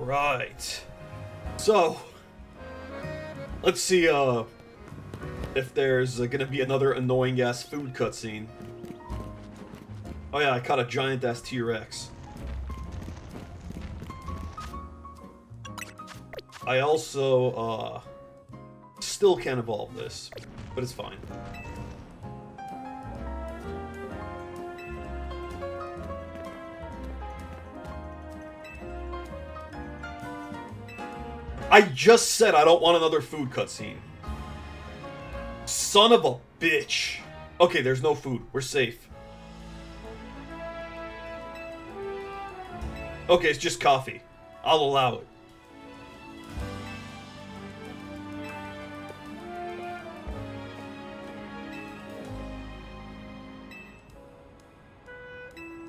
Right. So, let's see if there's gonna be another annoying ass food cutscene. Oh yeah, I caught a giant ass T-Rex. I also still can't evolve this, but it's fine. I just said I don't want another food cutscene. Son of a bitch. Okay, there's no food. We're safe. Okay, it's just coffee. I'll allow it.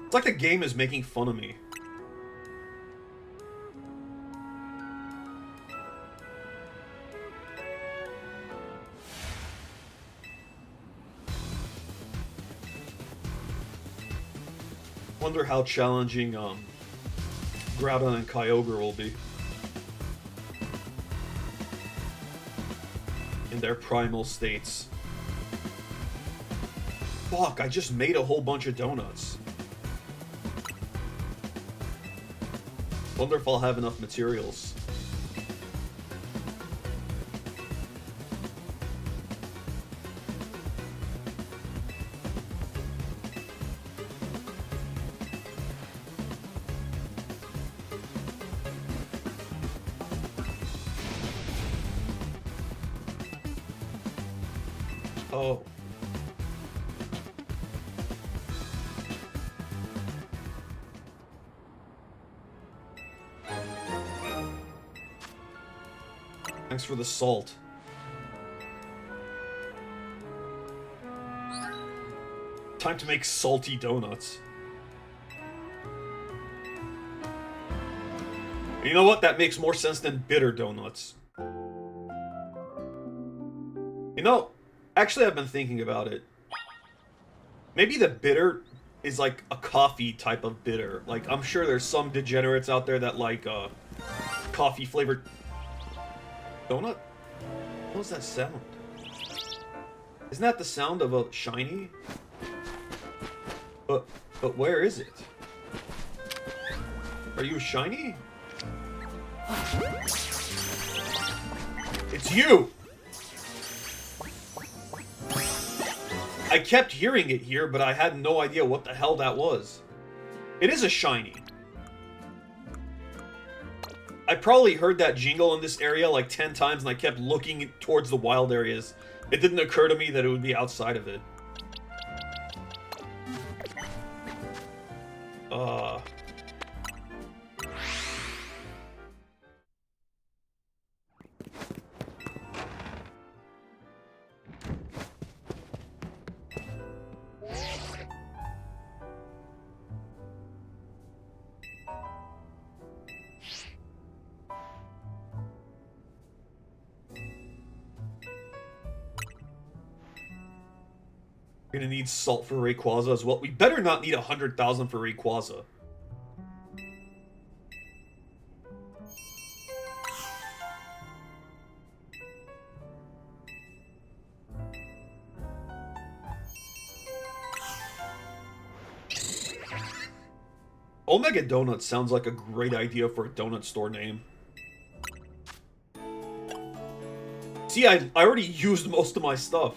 It's like the game is making fun of me. Wonder how challenging Groudon and Kyogre will be in their primal states. Fuck, I just made a whole bunch of donuts. Wonder if I'll have enough materials. Oh. Thanks for the salt. Time to make salty donuts. You know what? That makes more sense than bitter donuts. You know, actually I've been thinking about it. Maybe the bitter is like a coffee type of bitter. Like, I'm sure there's some degenerates out there that like coffee flavored donut? What was that sound? Isn't that the sound of a shiny? But where is it? Are you shiny? It's you! I kept hearing it here, but I had no idea what the hell that was. It is a shiny. I probably heard that jingle in this area like 10 times and I kept looking towards the wild areas. It didn't occur to me that it would be outside of it. We're gonna need salt for Rayquaza as well. We better not need 100,000 for Rayquaza. Omega Donuts sounds like a great idea for a donut store name. See, I already used most of my stuff.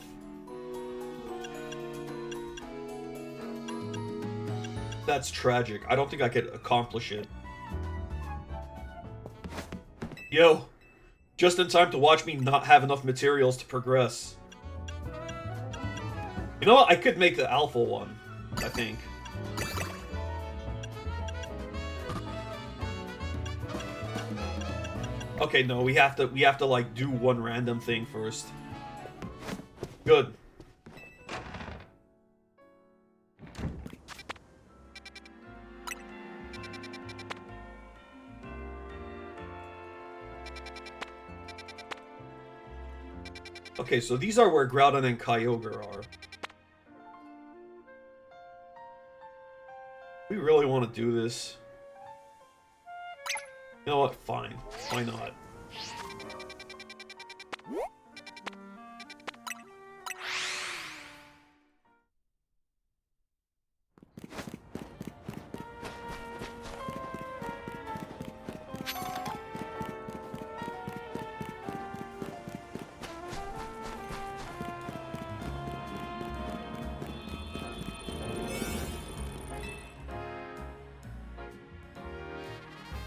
That's tragic. I don't think I could accomplish it. Yo, just in time to watch me not have enough materials to progress. You know what? I could make the alpha one, I think. Okay, no, we have to like do one random thing first. Good. Okay, so these are where Groudon and Kyogre are. We really want to do this. You know what? Fine. Why not?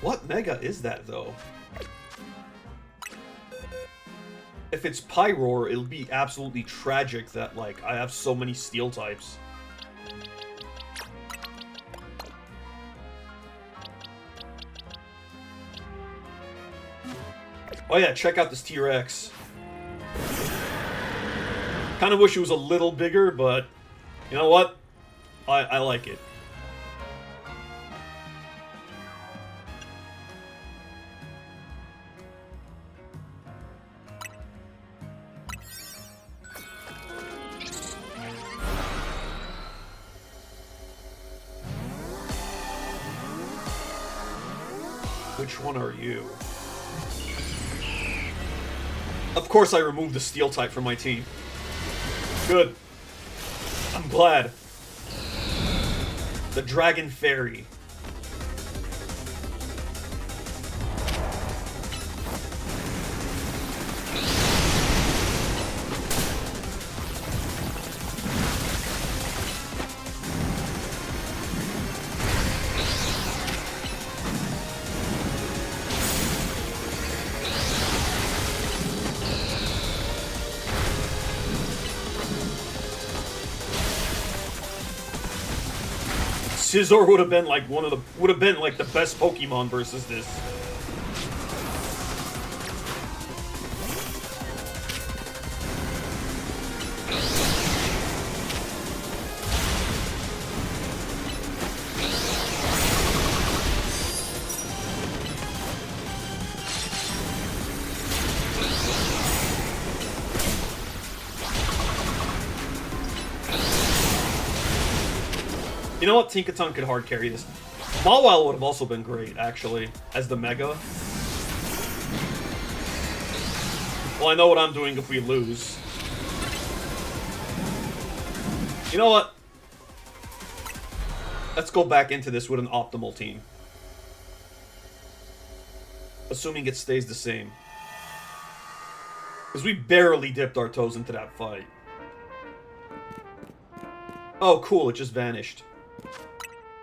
What Mega is that, though? If it's Pyroar, it'll be absolutely tragic that, like, I have so many Steel types. Oh yeah, check out this T-Rex. Kind of wish it was a little bigger, but you know what? I like it. Which one are you? Of course I removed the Steel type from my team. Good. I'm glad. The Dragon Fairy. Scizor would have been like the best Pokemon versus this. You know what? Tinkaton could hard carry this. Mawile would have also been great, actually, as the Mega. Well, I know what I'm doing if we lose. You know what? Let's go back into this with an optimal team. Assuming it stays the same. Because we barely dipped our toes into that fight. Oh, cool, it just vanished.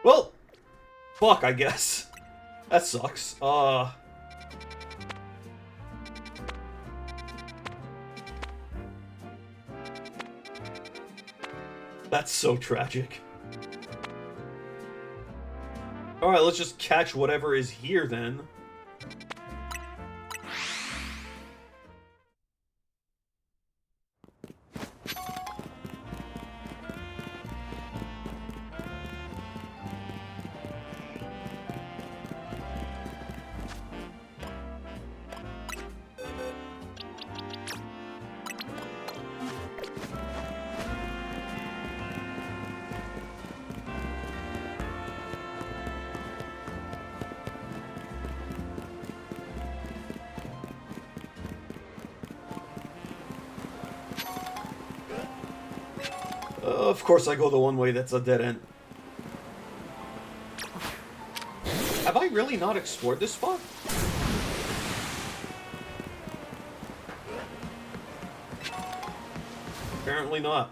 Well, fuck, I guess. That sucks. That's so tragic. Alright, let's just catch whatever is here then. Of course I go the one way that's a dead end. Have I really not explored this spot? Apparently not.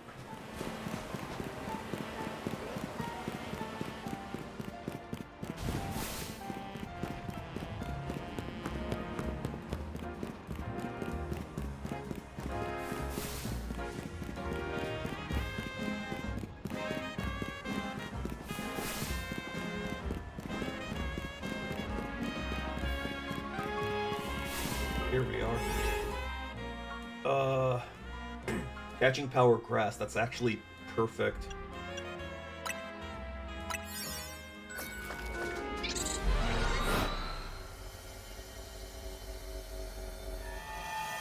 Here we are. Catching Power Grass, that's actually perfect.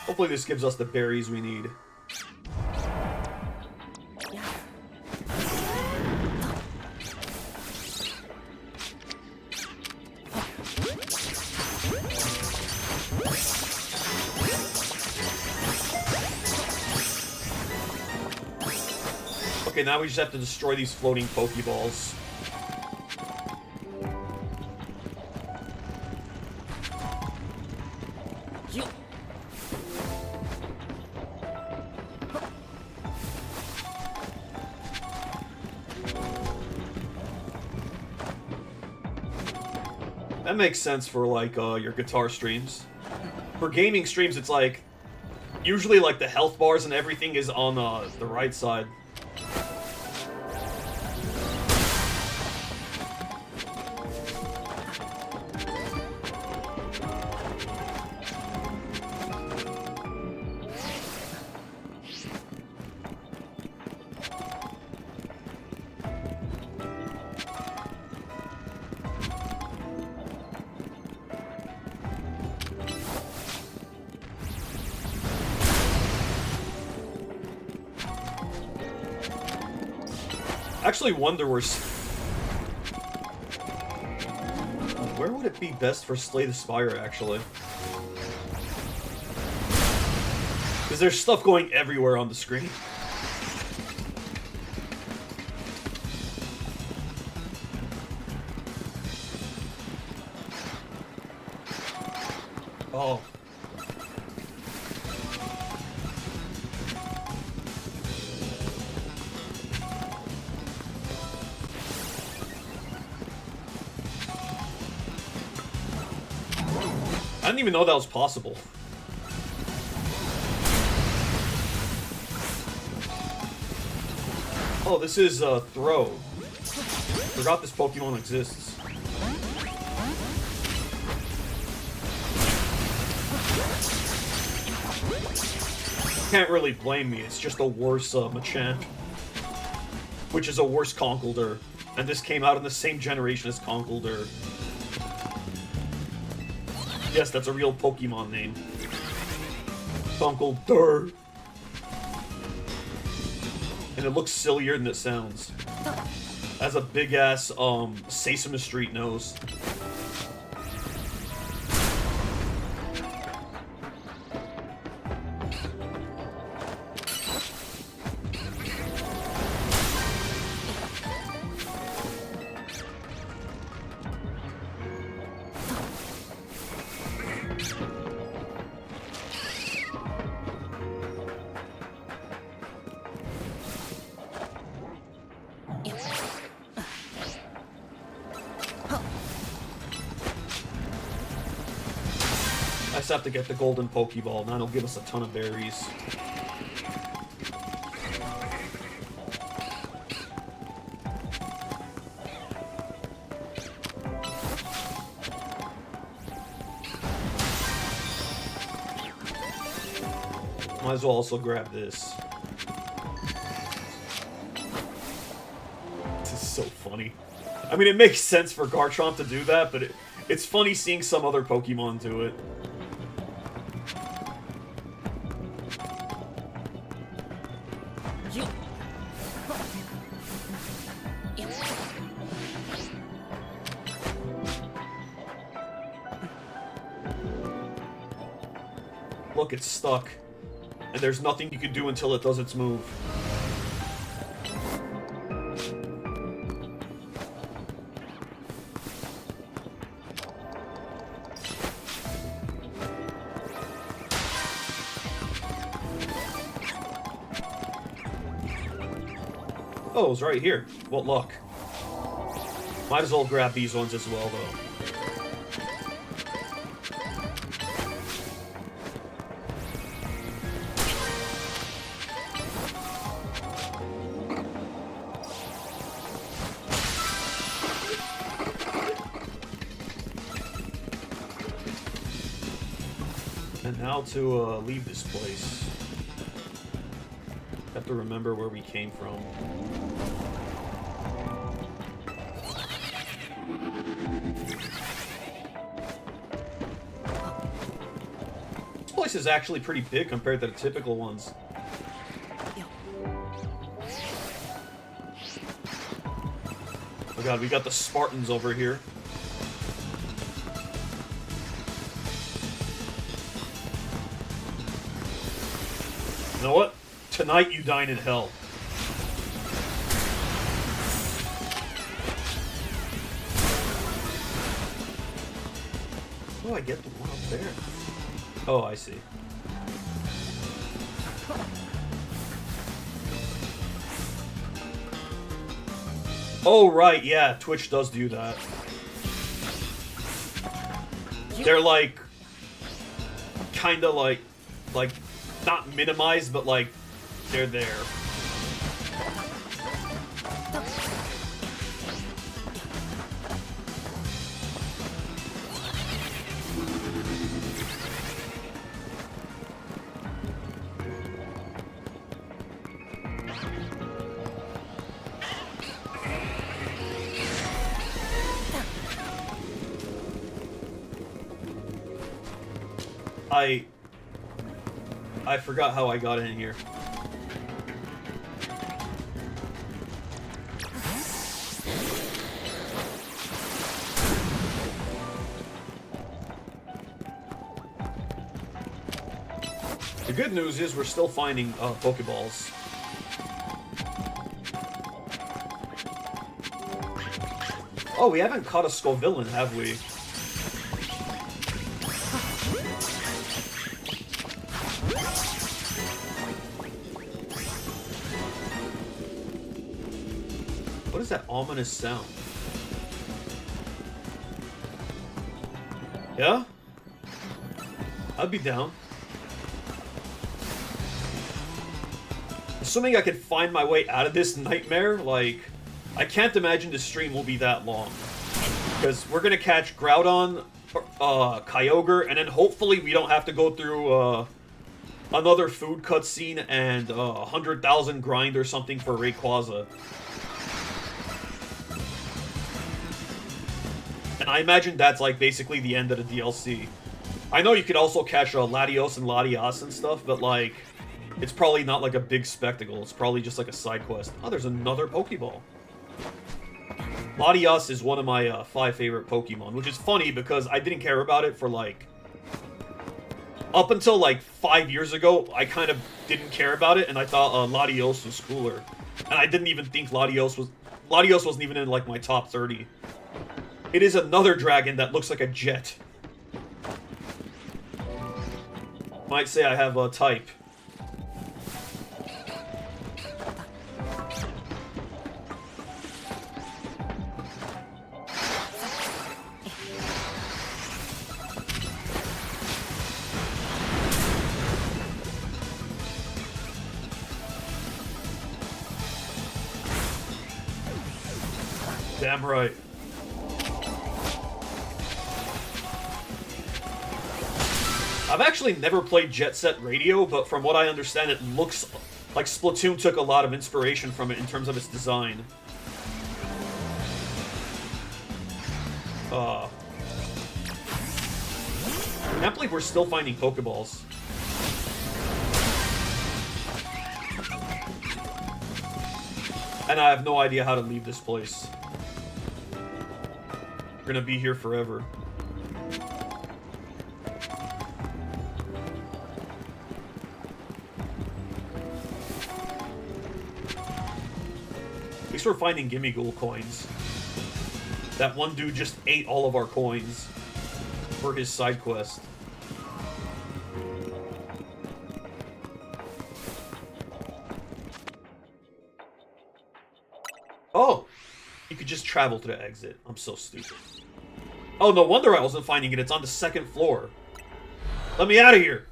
Hopefully this gives us the berries we need. Okay, now we just have to destroy these floating Pokeballs. That makes sense for, like, your guitar streams. For gaming streams, it's like, usually, like, the health bars and everything is on the right side. I actually wonder where would it be best for Slay the Spire, actually? Because there's stuff going everywhere on the screen. Oh. I didn't even know that was possible. Oh, this is Throw. Forgot this Pokemon exists. Can't really blame me, it's just a worse Machamp. Which is a worse Conkeldurr. And this came out in the same generation as Conkeldurr. Yes, that's a real Pokemon name. Conkeldurr. And it looks sillier than it sounds. It has a big-ass, Sesame Street nose. I just have to get the golden Pokeball, and that'll give us a ton of berries. Might as well also grab this. This is so funny. I mean, it makes sense for Garchomp to do that, but it's funny seeing some other Pokemon do it. Look, it's stuck. And there's nothing you can do until it does its move. Oh, it was right here. What luck. Might as well grab these ones as well, though. And now to leave this place. Have to remember where we came from. This place is actually pretty big compared to the typical ones. Oh god, we got the Spartans over here. You know what? Tonight you dine in hell. do I get the one up there? Oh, I see. Oh, right, yeah, Twitch does do that. They're like, kinda like, not minimized, but like, they're there. I forgot how I got in here. The good news is we're still finding Pokeballs. Oh, we haven't caught a Scovillain, have we? What is that ominous sound? Yeah? I'd be down. Assuming I could find my way out of this nightmare, like, I can't imagine the stream will be that long. Because we're gonna catch Groudon, Kyogre, and then hopefully we don't have to go through, another food cutscene and, 100,000 grind or something for Rayquaza. And I imagine that's, like, basically the end of the DLC. I know you could also catch, Latios and Latias and stuff, but, like, it's probably not, like, a big spectacle. It's probably just, like, a side quest. Oh, there's another Pokeball. Latias is one of my, 5 favorite Pokemon, which is funny because I didn't care about it for, like... Up until, like, 5 years ago, I kind of didn't care about it, and I thought, Latios was cooler. And I didn't even think Latios wasn't even in, like, my top 30. It is another dragon that looks like a jet. Might say I have a type. Damn right. I've actually never played Jet Set Radio, but from what I understand, it looks like Splatoon took a lot of inspiration from it in terms of its design. I can't believe we're still finding Pokeballs. And I have no idea how to leave this place. We're gonna be here forever. At least we're finding Gimmighoul coins. That one dude just ate all of our coins for his side quest. Oh! You could just travel to the exit. I'm so stupid. Oh, no wonder I wasn't finding it. It's on the 2nd floor. Let me out of here!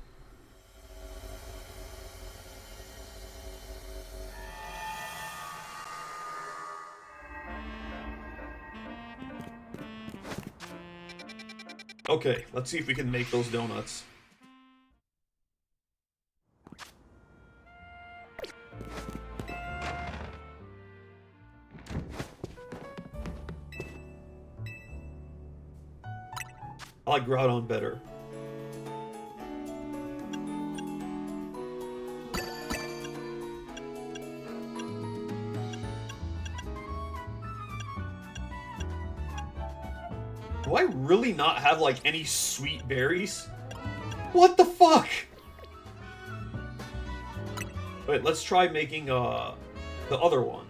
Okay, let's see if we can make those donuts. I like Groudon better. Do I really not have, like, any sweet berries? What the fuck? Wait, let's try making, the other one.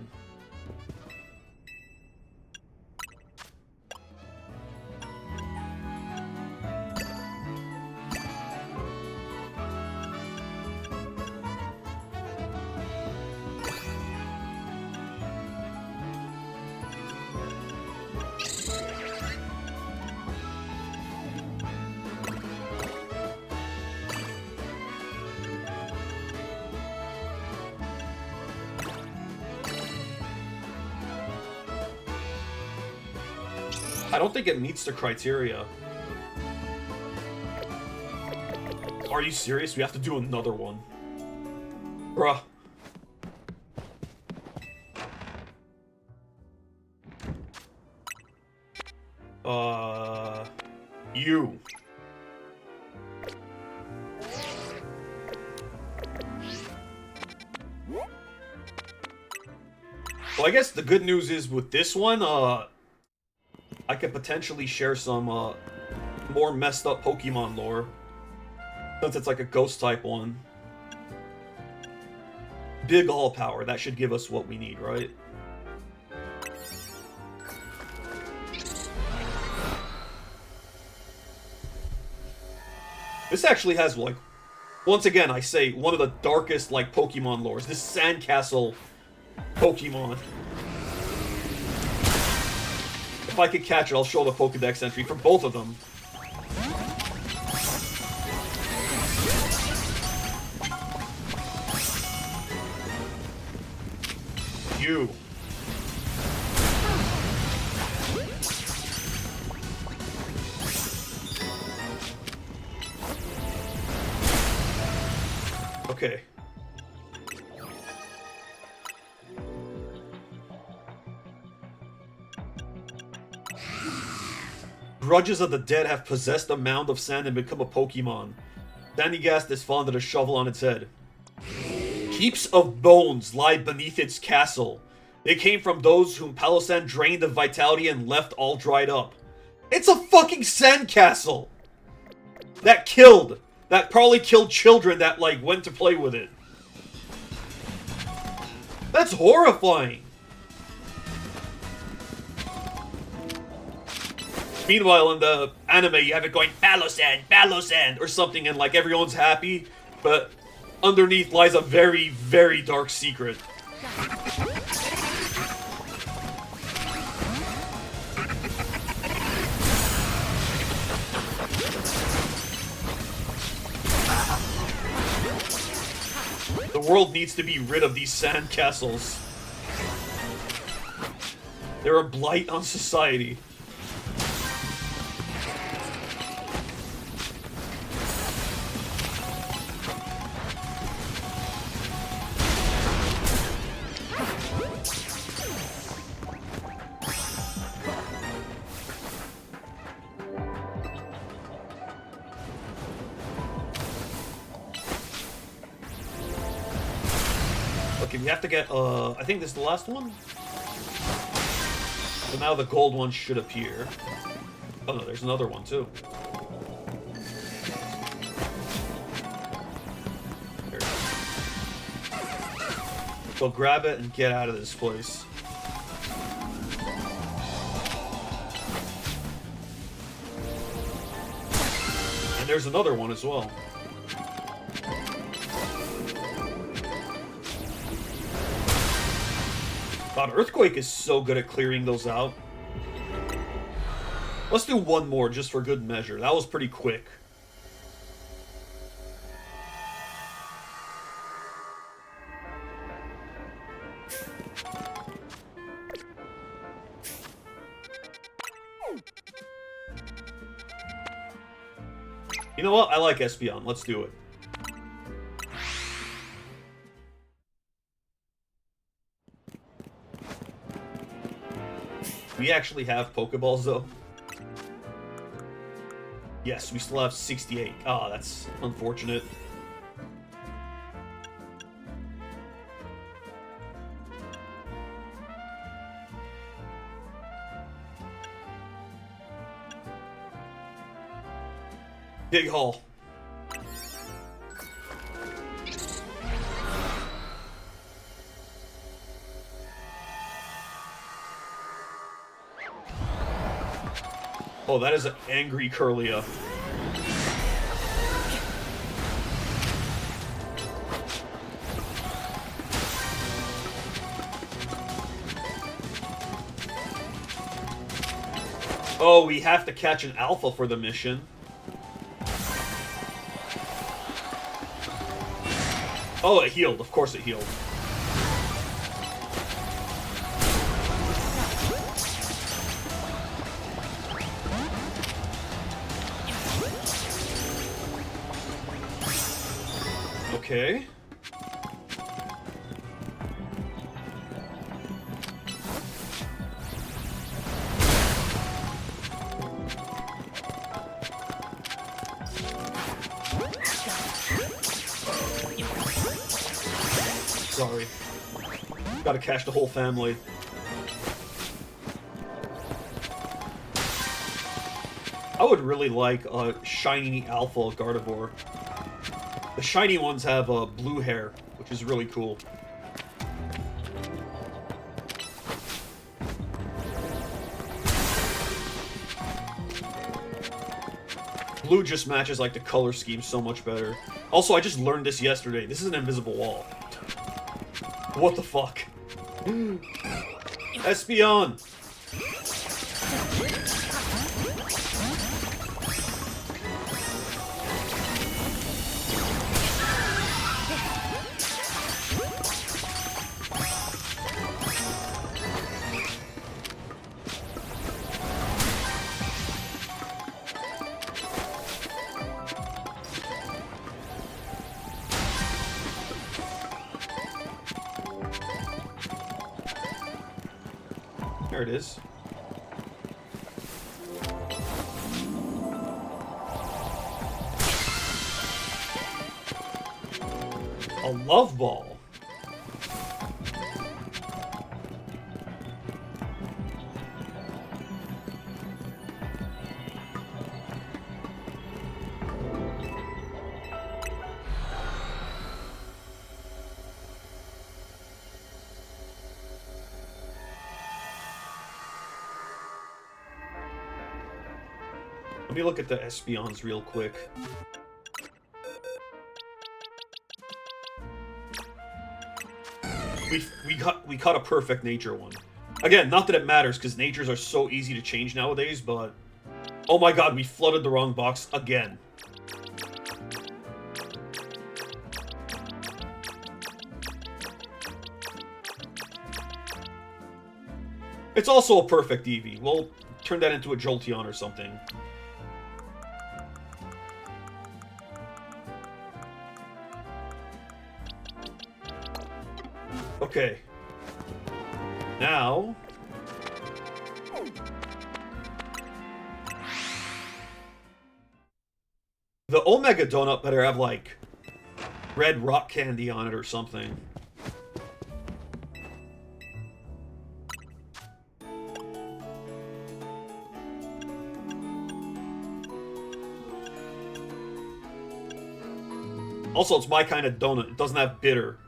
I don't think it meets the criteria. Are you serious? We have to do another one. Bruh. You. Well, I guess the good news is with this one, I could potentially share some, more messed up Pokemon lore. Since it's like a ghost type one. Big all power, that should give us what we need, right? This actually has, like, once again, I say, one of the darkest, like, Pokemon lores. This Sandcastle Pokemon. If I could catch it, I'll show the Pokedex entry for both of them. You. Okay. Grudges of the dead have possessed a mound of sand and become a Pokemon. Sandygast has fallen to the shovel on its head. Heaps of bones lie beneath its castle. They came from those whom Palossand drained of vitality and left all dried up. It's a fucking sandcastle! That probably killed children that, like, went to play with it. That's horrifying! Meanwhile, in the anime, you have it going, Palossand, Palossand, or something, and, like, everyone's happy, but underneath lies a very, very dark secret. The world needs to be rid of these sandcastles. They're a blight on society. Okay, we have to get, I think this is the last one? So now the gold one should appear. Oh no, there's another one too. There it is. So grab it and get out of this place. And there's another one as well. God, Earthquake is so good at clearing those out. Let's do one more just for good measure. That was pretty quick. You know what? I like Espeon. Let's do it. We actually have Pokeballs, though. Yes, we still have 68. Ah, that's unfortunate. Big haul. Oh, that is an angry Kirlia. Oh, we have to catch an alpha for the mission. Oh, it healed. Of course it healed. Okay. Sorry. Gotta catch the whole family. I would really like a shiny alpha Gardevoir. The shiny ones have blue hair, which is really cool. Blue just matches like the color scheme so much better. Also, I just learned this yesterday. This is an invisible wall. What the fuck? Espeon! There it is. A love ball. Let me look at the Espeons real quick. We caught a perfect nature one. Again, not that it matters, because natures are so easy to change nowadays, but... Oh my god, we flooded the wrong box again. It's also a perfect Eevee. We'll turn that into a Jolteon or something. Okay. Now... the Omega Donut better have, like, red rock candy on it or something. Also, it's my kind of donut. It doesn't have bitter.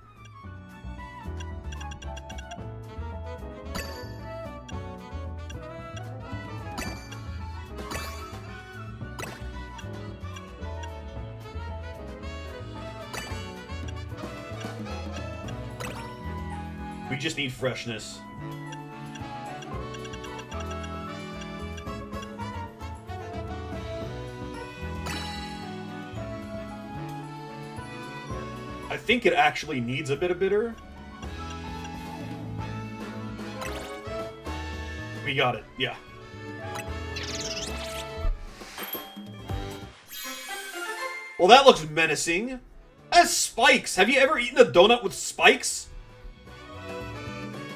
We just need freshness. I think it actually needs a bit of bitter. We got it, yeah. Well, that looks menacing. As spikes! Have you ever eaten a donut with spikes?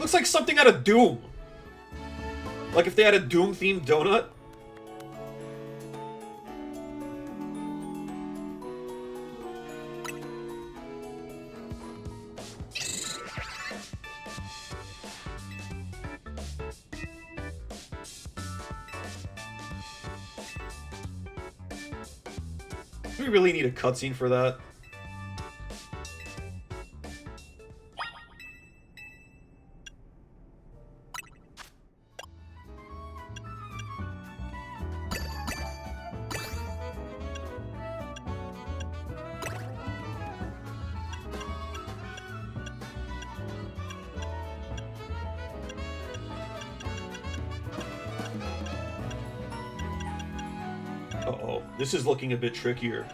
Looks like something out of Doom. Like if they had a Doom-themed donut. Do we really need a cutscene for that? Uh-oh, this is looking a bit trickier.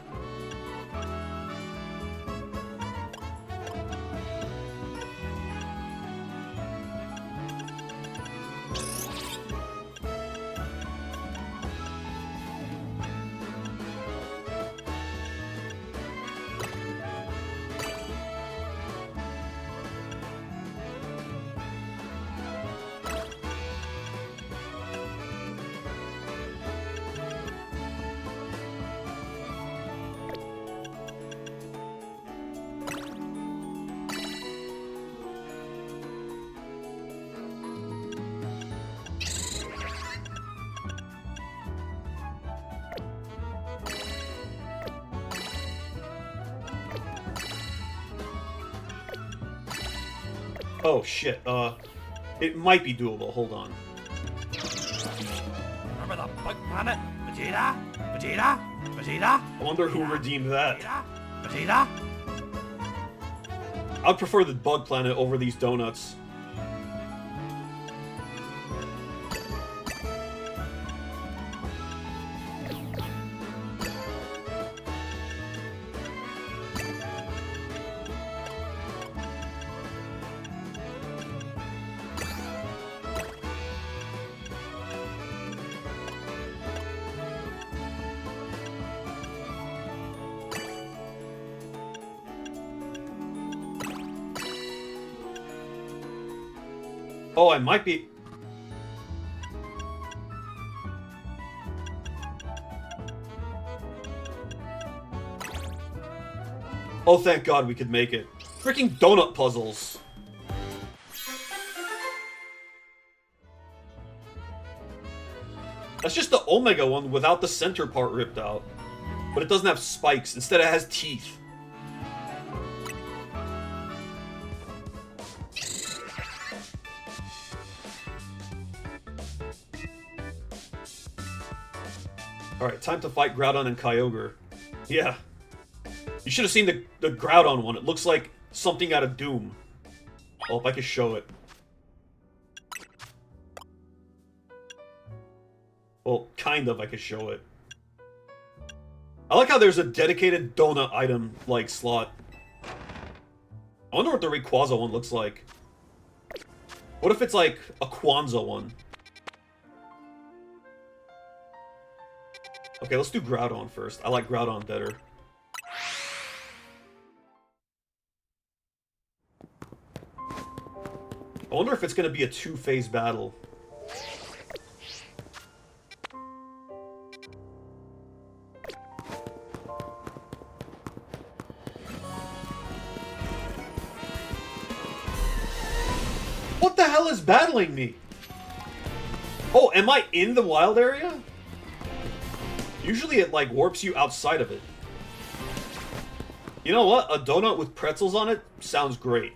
Oh, shit. It might be doable. Hold on. Remember the bug planet? Vegeta? Vegeta? Vegeta? I wonder who redeemed that. Vegeta? I'd prefer the bug planet over these donuts. Oh, I might be... Oh, thank God we could make it. Freaking donut puzzles. That's just the Omega one without the center part ripped out. But it doesn't have spikes. Instead, it has teeth. Alright, time to fight Groudon and Kyogre. Yeah. You should have seen the Groudon one. It looks like something out of Doom. Oh, if I could show it. Well, kind of, I could show it. I like how there's a dedicated donut item, like, slot. I wonder what the Rayquaza one looks like. What if it's, like, a Kwanzaa one? Okay, let's do Groudon first. I like Groudon better. I wonder if it's going to be a two-phase battle. What the hell is battling me? Oh, am I in the wild area? Usually it, like, warps you outside of it. You know what? A donut with pretzels on it sounds great.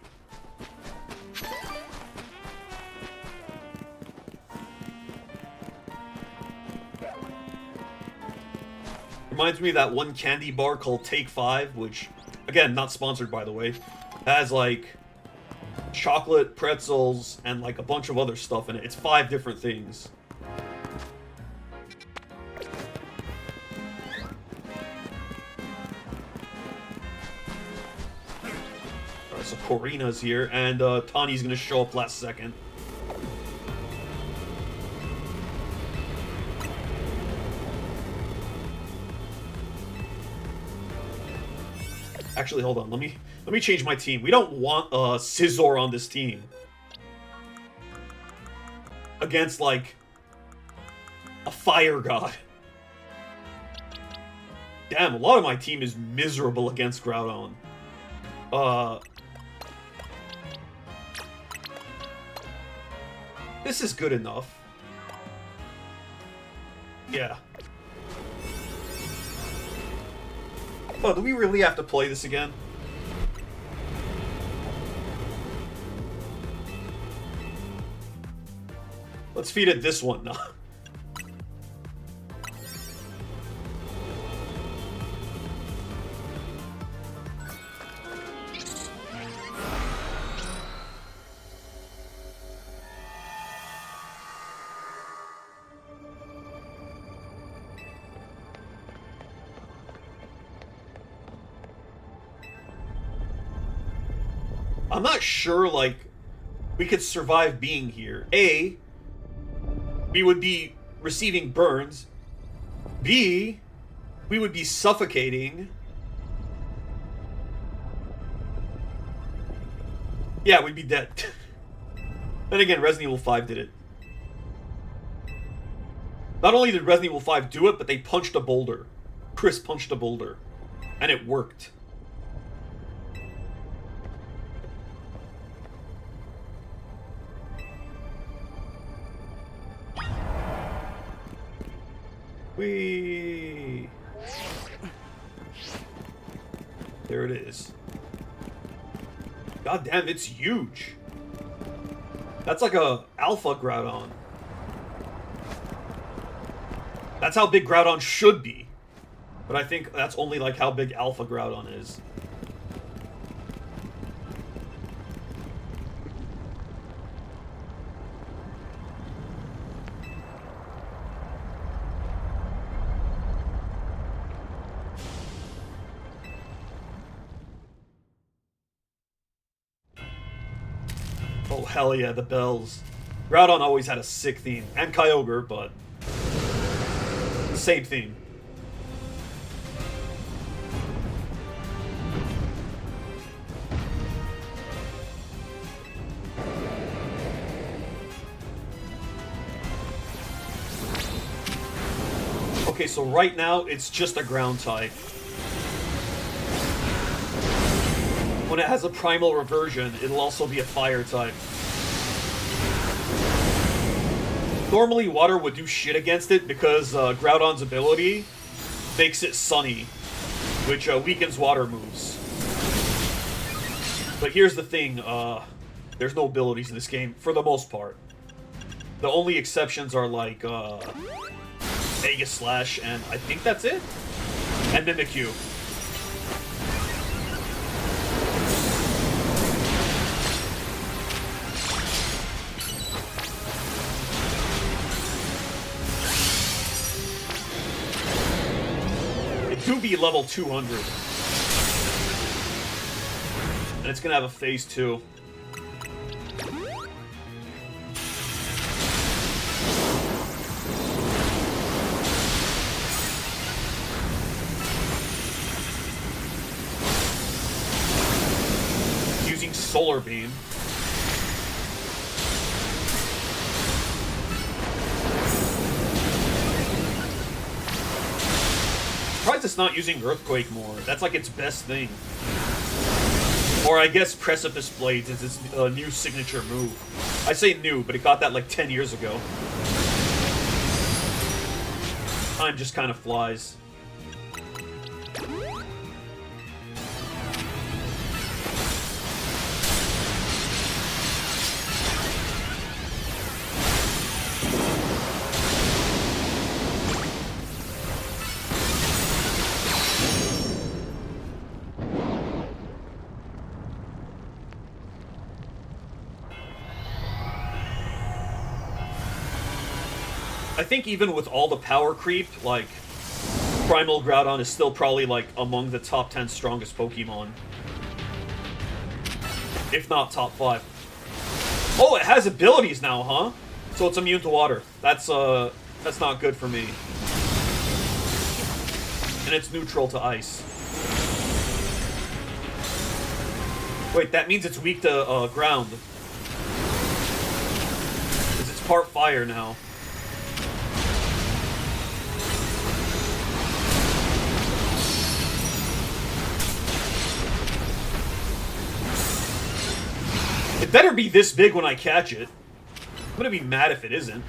Reminds me of that one candy bar called Take 5, which, again, not sponsored, by the way, has, like, chocolate, pretzels, and, like, a bunch of other stuff in it. It's 5 different things. So Korrina's here, and Tawny's gonna show up last second. Actually, hold on. Let me change my team. We don't want Scizor on this team against, like, a fire god. Damn, a lot of my team is miserable against Groudon. This is good enough. Yeah. Oh, do we really have to play this again? Let's feed it this one now. I'm not sure, like, we could survive being here. A, we would be receiving burns. B, we would be suffocating. Yeah, we'd be dead. Then again, Resident Evil 5 did it. Not only did Resident Evil 5 do it, but they punched a boulder. Chris punched a boulder. And it worked. Whee! There it is. God damn, it's huge. That's like a alpha Groudon. That's how big Groudon should be. But I think that's only like how big alpha Groudon is. Oh, hell yeah, the bells. Groudon always had a sick theme. And Kyogre, but... same theme. Okay, so right now, it's just a ground type. When it has a primal reversion, it'll also be a fire type. Normally, water would do shit against it because Groudon's ability makes it sunny, which weakens water moves. But here's the thing, there's no abilities in this game, for the most part. The only exceptions are like, Mega Slash, and I think that's it? And Mimikyu. To be level 200. And it's gonna have a phase 2. Using Solar Beam. Surprised it's not using Earthquake more. That's like its best thing. Or I guess Precipice Blades is its new signature move. I say new, but it got that like 10 years ago. Time just kind of flies. I think even with all the power creep, like, Primal Groudon is still probably, like, among the top 10 strongest Pokemon. If not top 5. Oh, it has abilities now, huh? So it's immune to water. That's not good for me. And it's neutral to ice. Wait, that means it's weak to, ground. Because it's part fire now. It better be this big when I catch it. I'm gonna be mad if it isn't.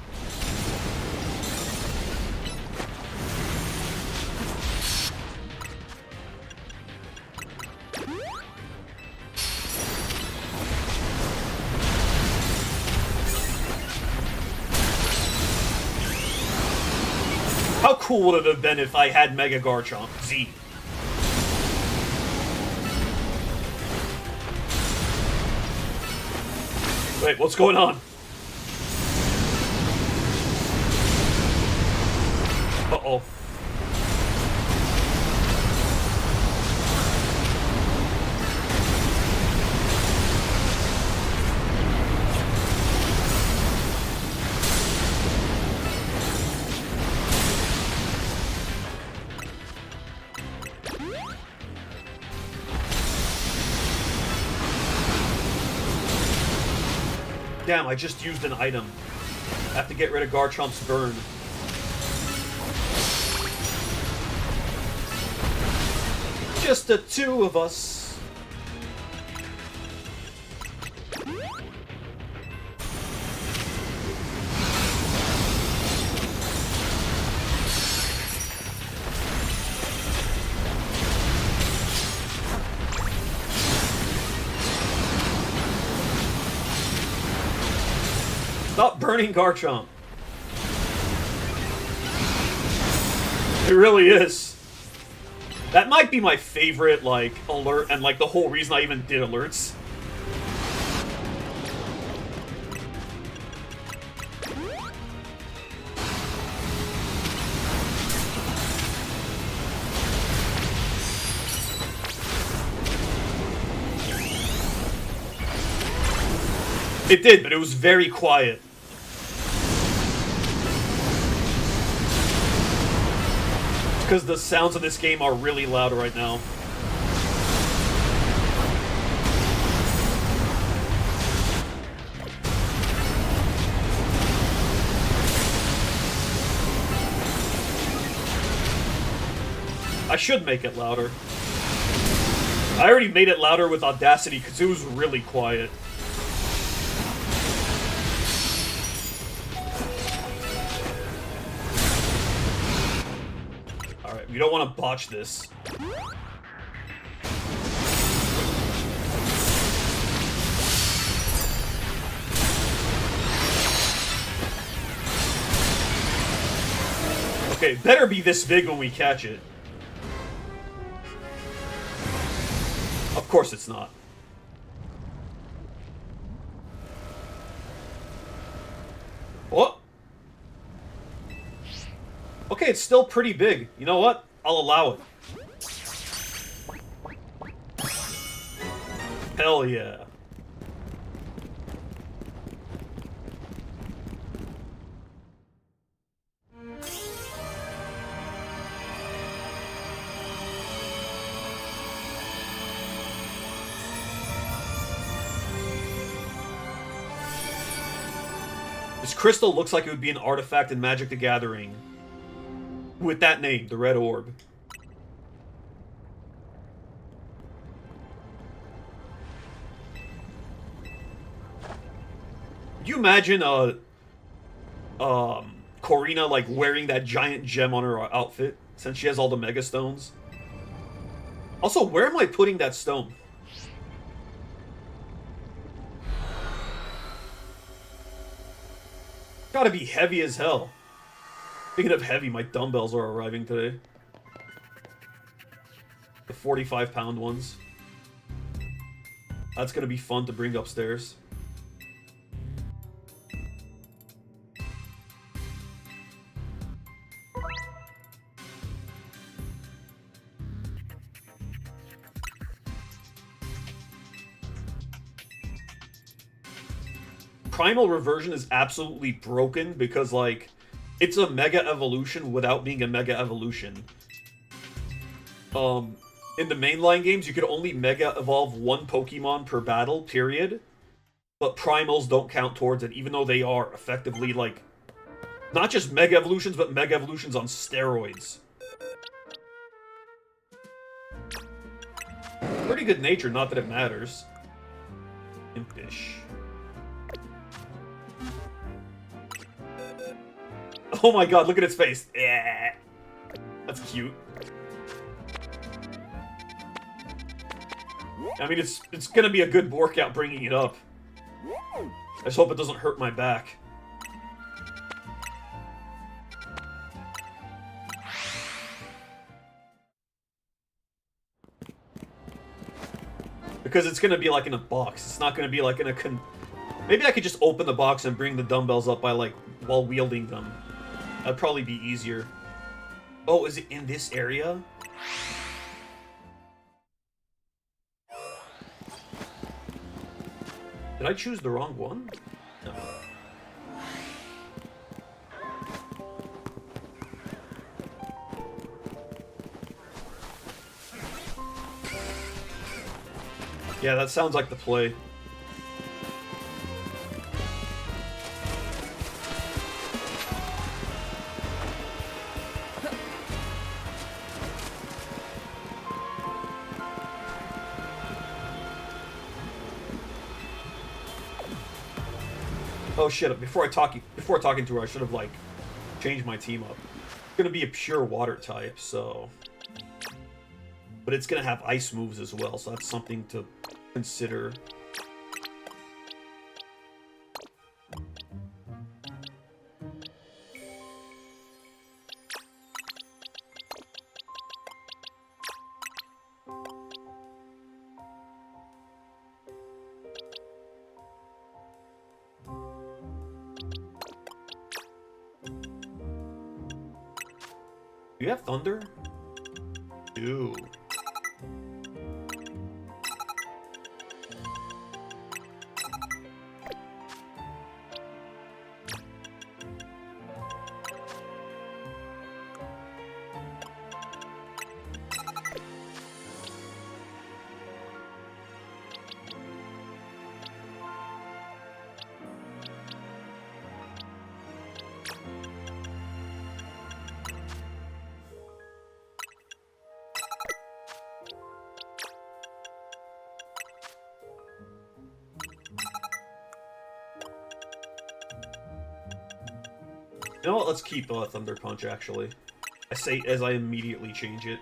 How cool would it have been if I had Mega Garchomp Z? Wait, what's going on? Uh-oh. Damn, I just used an item. I have to get rid of Garchomp's burn. Just the two of us. Stop burning Garchomp. It really is. That might be my favorite, like, alert, and, like, the whole reason I even did alerts. It did, but it was very quiet. Because the sounds of this game are really loud right now. I should make it louder. I already made it louder with Audacity because it was really quiet. Alright, we don't want to botch this. Okay, better be this big when we catch it. Of course it's not. What? Okay, it's still pretty big. You know what? I'll allow it. Hell yeah. This crystal looks like it would be an artifact in Magic the Gathering. With that name, the Red Orb. Could you imagine, Corina, like, wearing that giant gem on her outfit, since she has all the Mega Stones? Also, where am I putting that stone? Gotta be heavy as hell. Speaking of heavy, my dumbbells are arriving today. The 45-pound ones. That's gonna be fun to bring upstairs. Primal Reversion is absolutely broken because, like, it's a Mega Evolution without being a Mega Evolution. In the mainline games, you could only Mega Evolve one Pokemon per battle, period. But Primals don't count towards it, even though they are effectively, like, not just Mega Evolutions, but Mega Evolutions on steroids. Pretty good nature, not that it matters. Impish. Oh my god, look at its face. Yeah. That's cute. I mean, it's gonna be a good workout bringing it up. I just hope it doesn't hurt my back. Because it's gonna be like in a box. It's not gonna be like in a Maybe I could just open the box and bring the dumbbells up by, like, while wielding them. That'd probably be easier. Oh, is it in this area? Did I choose the wrong one? No. Yeah, that sounds like the play. Oh shit! Before talking to her, I should have, like, changed my team up. It's gonna be a pure water type, so. But it's gonna have ice moves as well, so that's something to consider. Do you have thunder? Ew. You know what? Let's keep Thunder Punch, actually. I say as I immediately change it.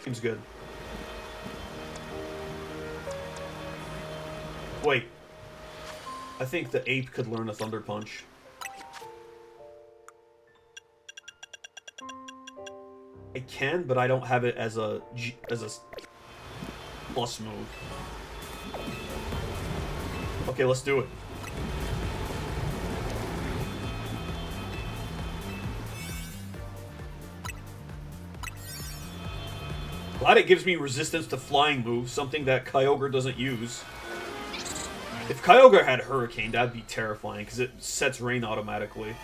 Seems good. Wait. I think the ape could learn a Thunder Punch. I can, but I don't have it as a plus move. Okay, let's do it. Glad it gives me resistance to flying moves, something that Kyogre doesn't use. If Kyogre had Hurricane, that'd be terrifying, because it sets rain automatically.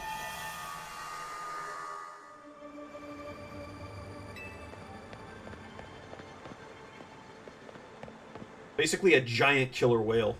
Basically a giant killer whale.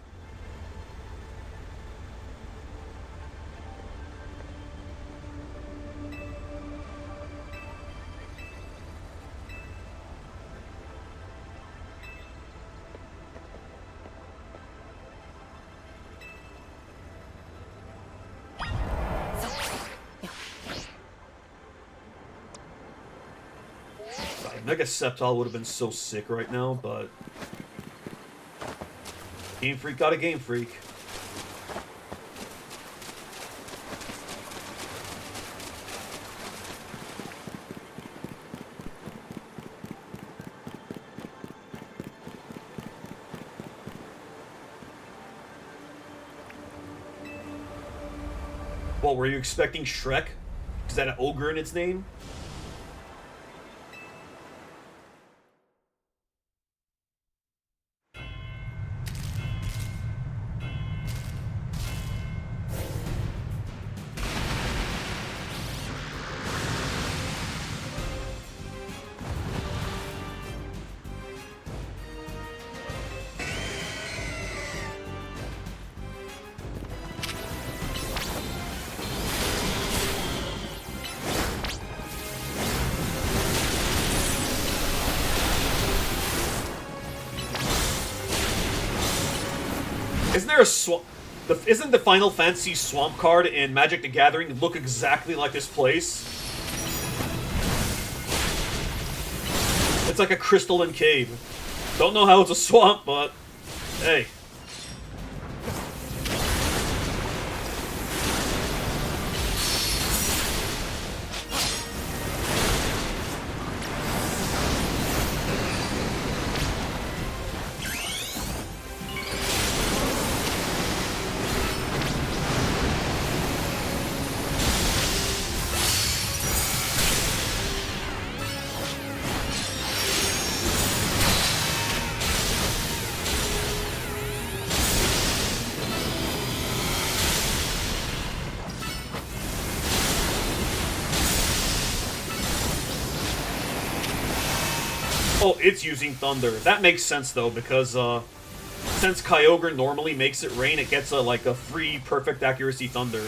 Mega Sceptile would have been so sick right now, but Game Freak got a Game Freak. What, were you expecting Shrek? Is that an ogre in its name? Isn't there a isn't the Final Fantasy Swamp card in Magic the Gathering look exactly like this place? It's like a crystalline cave. Don't know how it's a swamp, but hey. Oh, it's using Thunder. That makes sense, though, because, since Kyogre normally makes it rain, it gets, like, a free perfect accuracy Thunder.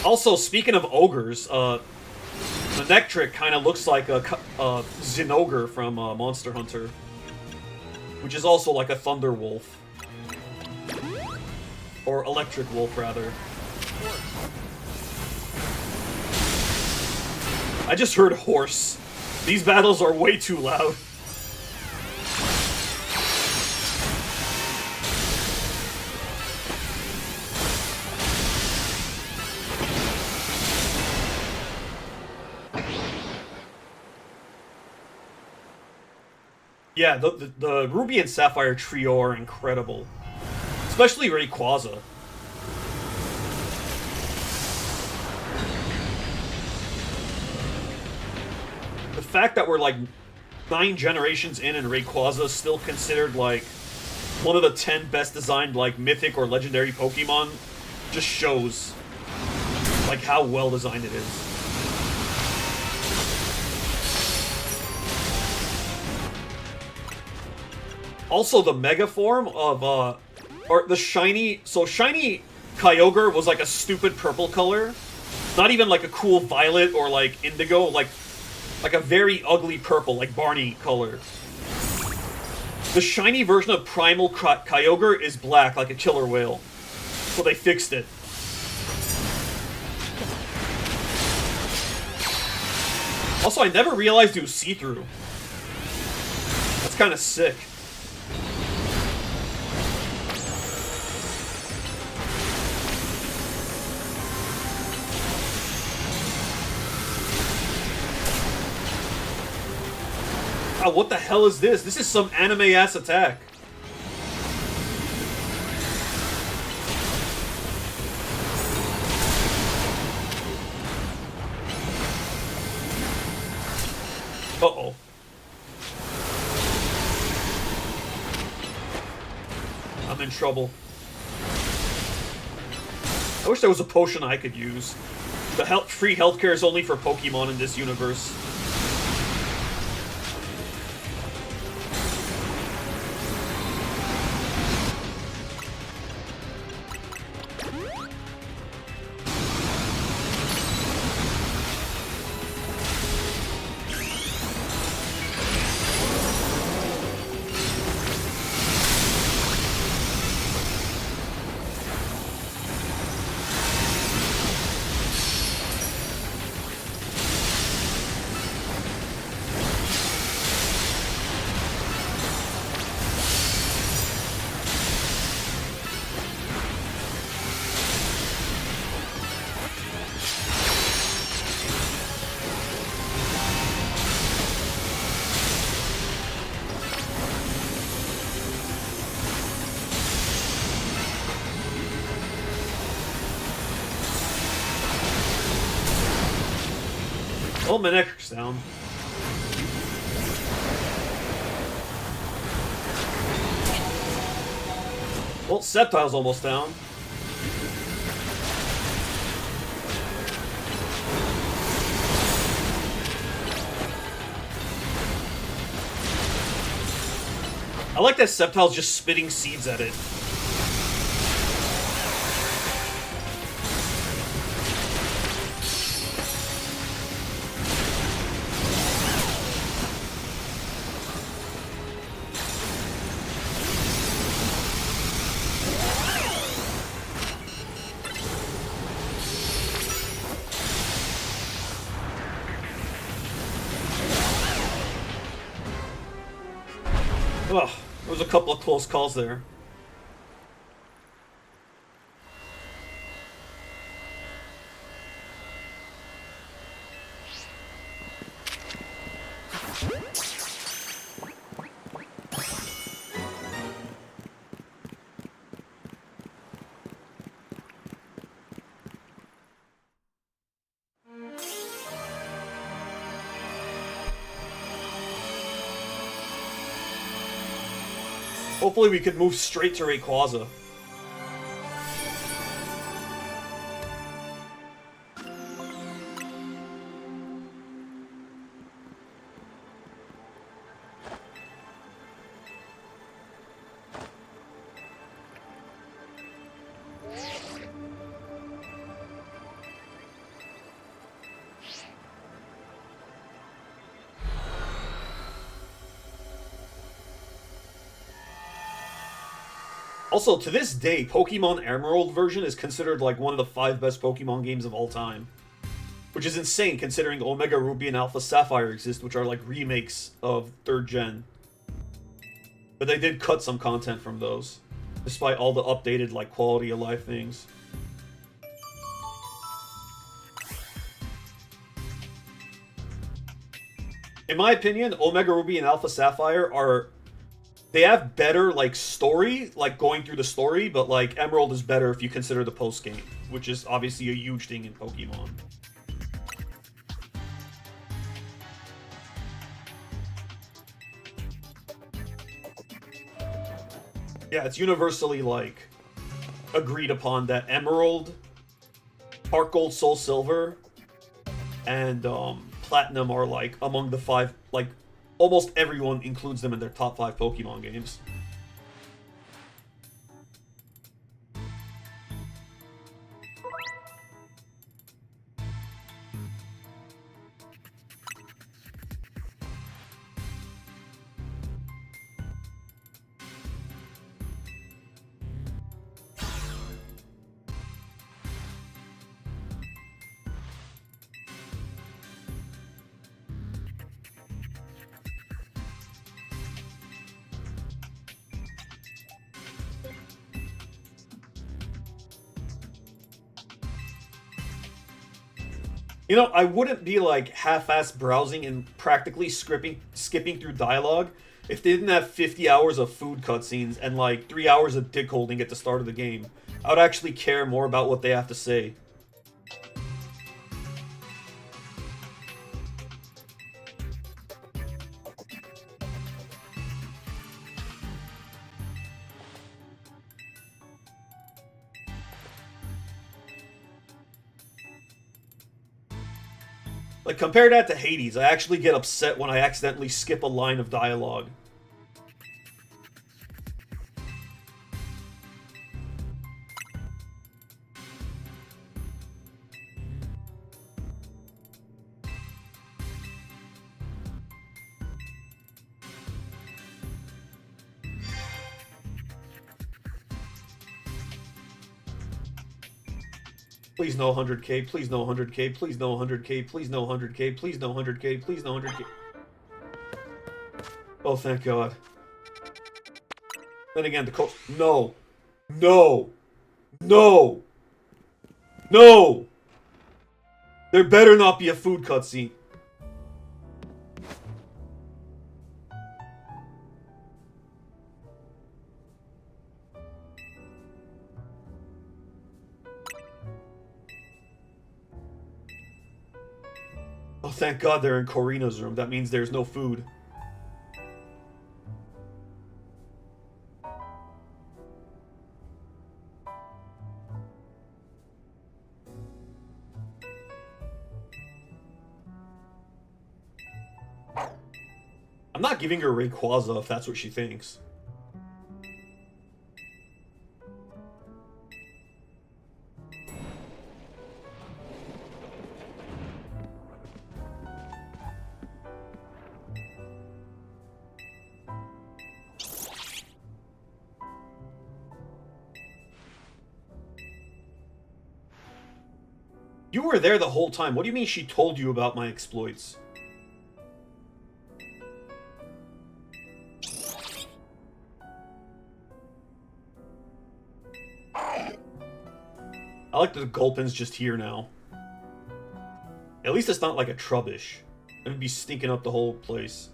Also, speaking of ogres, Manectric kind of looks like a Zinogre from Monster Hunter, which is also like a Thunder Wolf. Or Electric Wolf, rather. I just heard horse. These battles are way too loud. Yeah, the Ruby and Sapphire trio are incredible. Especially Rayquaza. The fact that we're like 9 generations in and Rayquaza is still considered like one of the 10 best designed like mythic or legendary Pokemon just shows like how well designed it is. Also, the Mega form of or the shiny, so shiny Kyogre was like a stupid purple color, not even like a cool violet or like indigo, like a very ugly purple, like Barney color. The shiny version of Primal Kyogre is black, like a killer whale. So they fixed it. Also, I never realized it was see-through. That's kind of sick. Oh, what the hell is this? This is some anime-ass attack. Uh-oh. I'm in trouble. I wish there was a potion I could use. The free healthcare is only for Pokemon in this universe. Oh, Manectric's down. Well, Sceptile's almost down. I like that Sceptile's just spitting seeds at it. Ugh, there was a couple of close calls there. Hopefully we could move straight to Rayquaza. Also, to this day, Pokemon Emerald version is considered like one of the 5 best Pokemon games of all time. Which is insane considering Omega Ruby and Alpha Sapphire exist, which are like remakes of 3rd gen. But they did cut some content from those, despite all the updated like quality of life things. In my opinion, Omega Ruby and Alpha Sapphire are... They have better, like, story, like, going through the story, but, like, Emerald is better if you consider the post-game, which is obviously a huge thing in Pokemon. Yeah, it's universally, like, agreed upon that Emerald, Heart Gold, Soul Silver, and Platinum are, like, among the 5, like, almost everyone includes them in their top 5 Pokemon games. You know, I wouldn't be like half-ass browsing and practically skipping through dialogue if they didn't have 50 hours of food cutscenes and like 3 hours of dick holding at the start of the game. I would actually care more about what they have to say. Like, compare that to Hades. I actually get upset when I accidentally skip a line of dialogue. Please no 100k, please no 100k, please no 100k, please no 100k, please no 100k, please no 100k. Oh, thank God. Then again, the coach. No. No. No. No. There better not be a food cutscene. Oh, thank God they're in Corina's room. That means there's no food. I'm not giving her Rayquaza if that's what she thinks. You were there the whole time. What do you mean she told you about my exploits? I like that the Gulpin's just here now. At least it's not like a Trubbish. It'd be stinking up the whole place.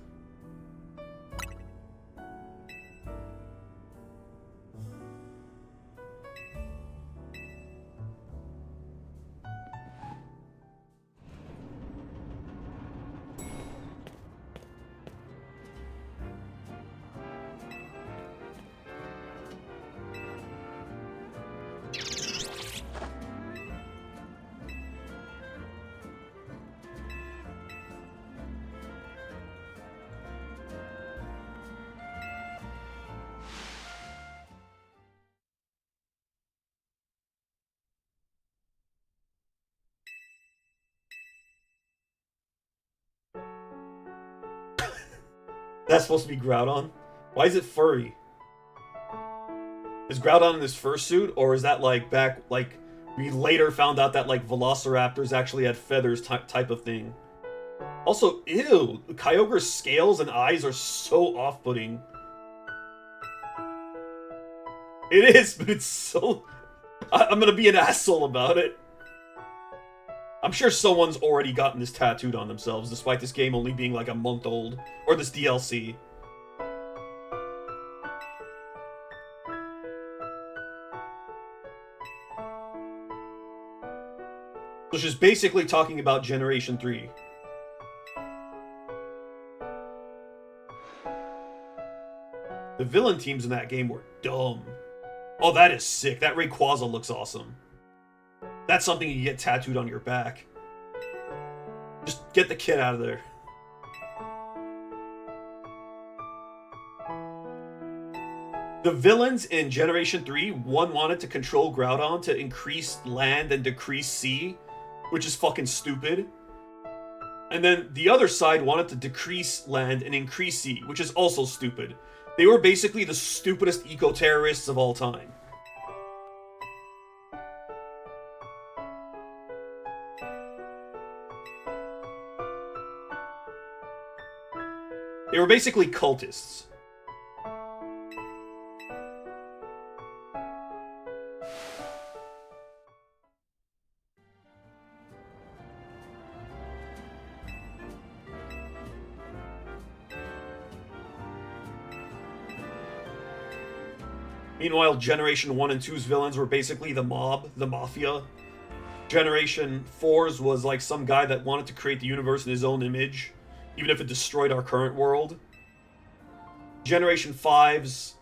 That's supposed to be Groudon? Why is it furry? Is Groudon in his fursuit, or is that like back, like, we later found out that like Velociraptors actually had feathers type of thing? Also, ew, Kyogre's scales and eyes are so off-putting. It is, but it's so... I'm gonna be an asshole about it. I'm sure someone's already gotten this tattooed on themselves, despite this game only being like a month old. Or this DLC. Which is basically talking about Generation 3. The villain teams in that game were dumb. Oh, that is sick. That Rayquaza looks awesome. That's something you get tattooed on your back. Just get the kid out of there. The villains in Generation 3, one wanted to control Groudon to increase land and decrease sea, which is fucking stupid. And then the other side wanted to decrease land and increase sea, which is also stupid. They were basically the stupidest eco-terrorists of all time. They were basically cultists. Meanwhile, Generation 1 and 2's villains were basically the mob, the mafia. Generation 4's was like some guy that wanted to create the universe in his own image, even if it destroyed our current world. Generation 5's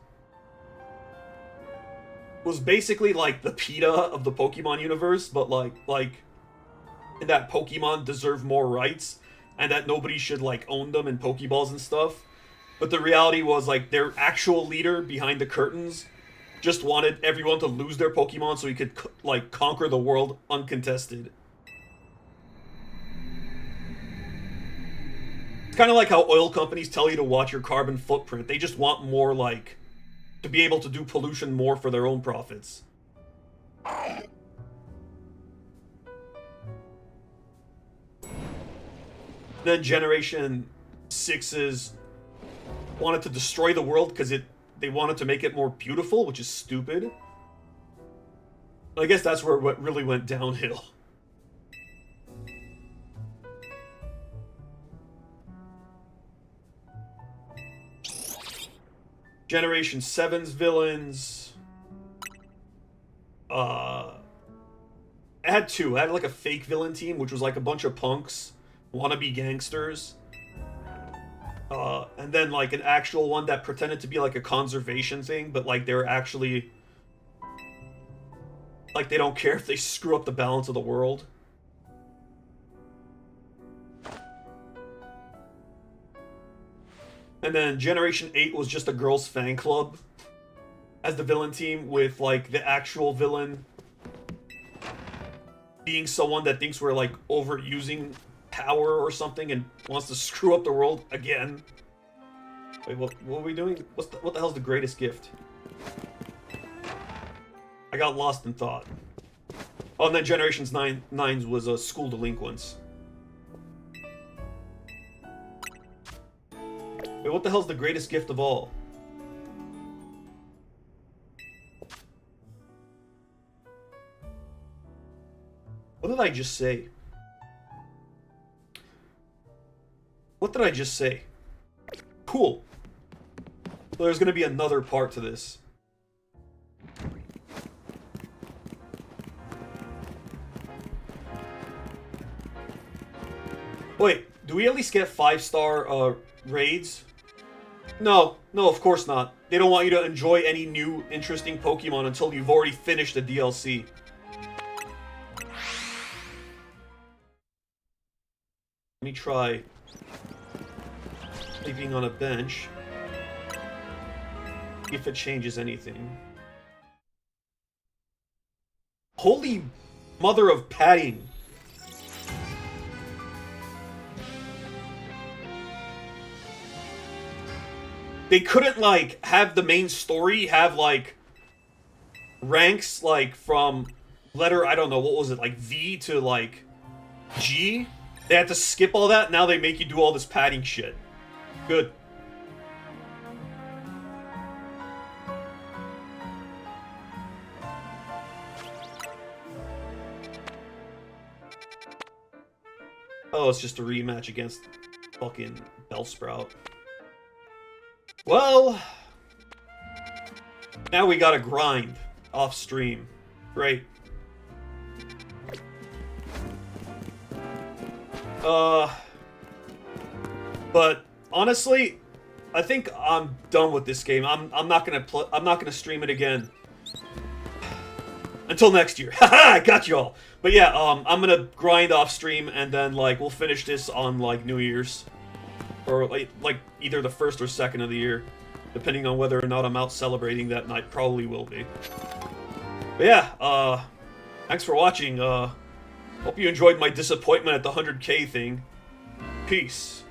was basically like the PETA of the Pokemon universe, but like that Pokemon deserve more rights, and that nobody should like own them in Pokeballs and stuff. But the reality was like their actual leader behind the curtains just wanted everyone to lose their Pokemon so he could like conquer the world uncontested. It's kind of like how oil companies tell you to watch your carbon footprint. They just want more, like, to be able to do pollution more for their own profits. Then Generation 6's wanted to destroy the world because they wanted to make it more beautiful, which is stupid. I guess that's where what really went downhill. Generation 7's villains. It had two. It had like a fake villain team, which was like a bunch of punks, wannabe gangsters. And then like an actual one that pretended to be like a conservation thing, but like they're actually like they don't care if they screw up the balance of the world. And then Generation 8 was just a girls' fan club as the villain team, with like the actual villain being someone that thinks we're like overusing power or something and wants to screw up the world again. Wait, what are we doing? What the hell's the greatest gift? I got lost in thought. Oh, and then Generations 9's was school delinquents. Wait, what the hell's the greatest gift of all? What did I just say? What did I just say? Cool. So there's gonna be another part to this. Wait, do we at least get 5-star raids? No, of course not. They don't want you to enjoy any new interesting Pokemon until you've already finished the DLC. Let me try sleeping on a bench. If it changes anything. Holy mother of padding. They couldn't, like, have the main story have, like, ranks, like, from letter, I don't know, what was it, like, V to, like, G? They had to skip all that, now they make you do all this padding shit. Good. Oh, it's just a rematch against fucking Bellsprout. Well, now we gotta grind off stream. Great. But honestly, I think I'm done with this game. I'm not gonna stream it again until next year. Haha, I got you all. But yeah, I'm gonna grind off stream and then like we'll finish this on like New Year's, or like either the 1st or 2nd of the year, depending on whether or not I'm out celebrating that night. Probably will be. But yeah, thanks for watching. Hope you enjoyed my disappointment at the 100K thing. Peace.